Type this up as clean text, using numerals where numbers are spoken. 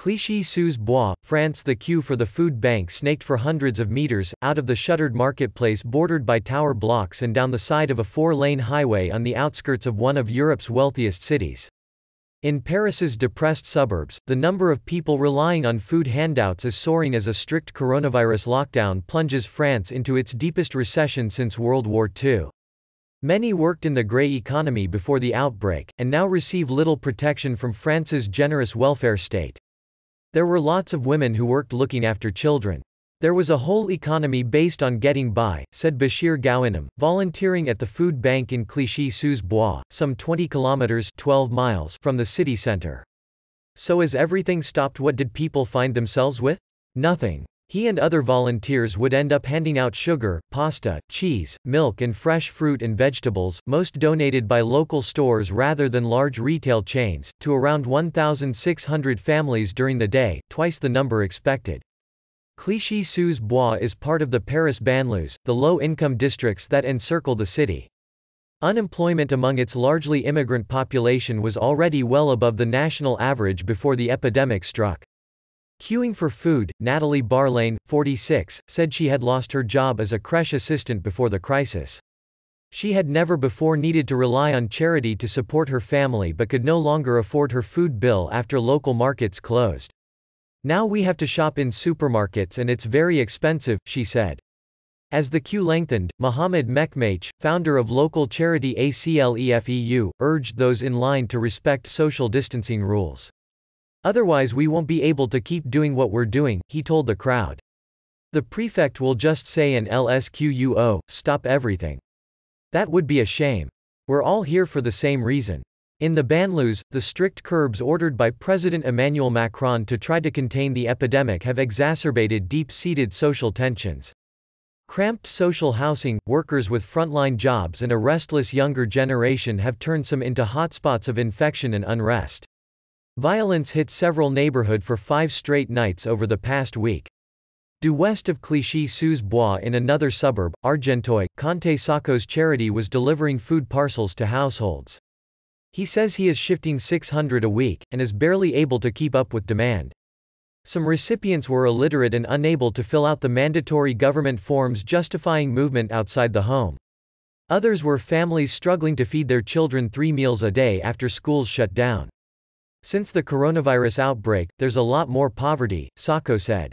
Clichy-sous-Bois, France. The queue for the food bank snaked for hundreds of meters, out of the shuttered marketplace bordered by tower blocks and down the side of a four-lane highway on the outskirts of one of Europe's wealthiest cities. In Paris's depressed suburbs, the number of people relying on food handouts is soaring as a strict coronavirus lockdown plunges France into its deepest recession since World War II. Many worked in the grey economy before the outbreak, and now receive little protection from France's generous welfare state. There were lots of women who worked looking after children. There was a whole economy based on getting by, said Bashir Gouinem, volunteering at the food bank in Clichy-sous-Bois, some 20 kilometers (12 miles) from the city center. So as everything stopped, what did people find themselves with? Nothing. He and other volunteers would end up handing out sugar, pasta, cheese, milk and fresh fruit and vegetables, most donated by local stores rather than large retail chains, to around 1,600 families during the day, twice the number expected. Clichy-sous-Bois is part of the Paris banlieues, the low-income districts that encircle the city. Unemployment among its largely immigrant population was already well above the national average before the epidemic struck. Queuing for food, Nathalie Barlane, 46, said she had lost her job as a crèche assistant before the crisis. She had never before needed to rely on charity to support her family but could no longer afford her food bill after local markets closed. Now we have to shop in supermarkets and it's very expensive, she said. As the queue lengthened, Mohamed Mekmach, founder of local charity ACLEFEU, urged those in line to respect social distancing rules. Otherwise we won't be able to keep doing what we're doing, he told the crowd. The prefect will just say in LSQUO, stop everything. That would be a shame. We're all here for the same reason. In the banlieues, the strict curbs ordered by President Emmanuel Macron to try to contain the epidemic have exacerbated deep-seated social tensions. Cramped social housing, workers with frontline jobs and a restless younger generation have turned some into hotspots of infection and unrest. Violence hit several neighborhoods for 5 straight nights over the past week. Due west of Clichy-sous-Bois in another suburb, Argenteuil, Conte Sacco's charity was delivering food parcels to households. He says he is shifting 600 a week, and is barely able to keep up with demand. Some recipients were illiterate and unable to fill out the mandatory government forms justifying movement outside the home. Others were families struggling to feed their children 3 meals a day after schools shut down. Since the coronavirus outbreak, there's a lot more poverty, Sacco said.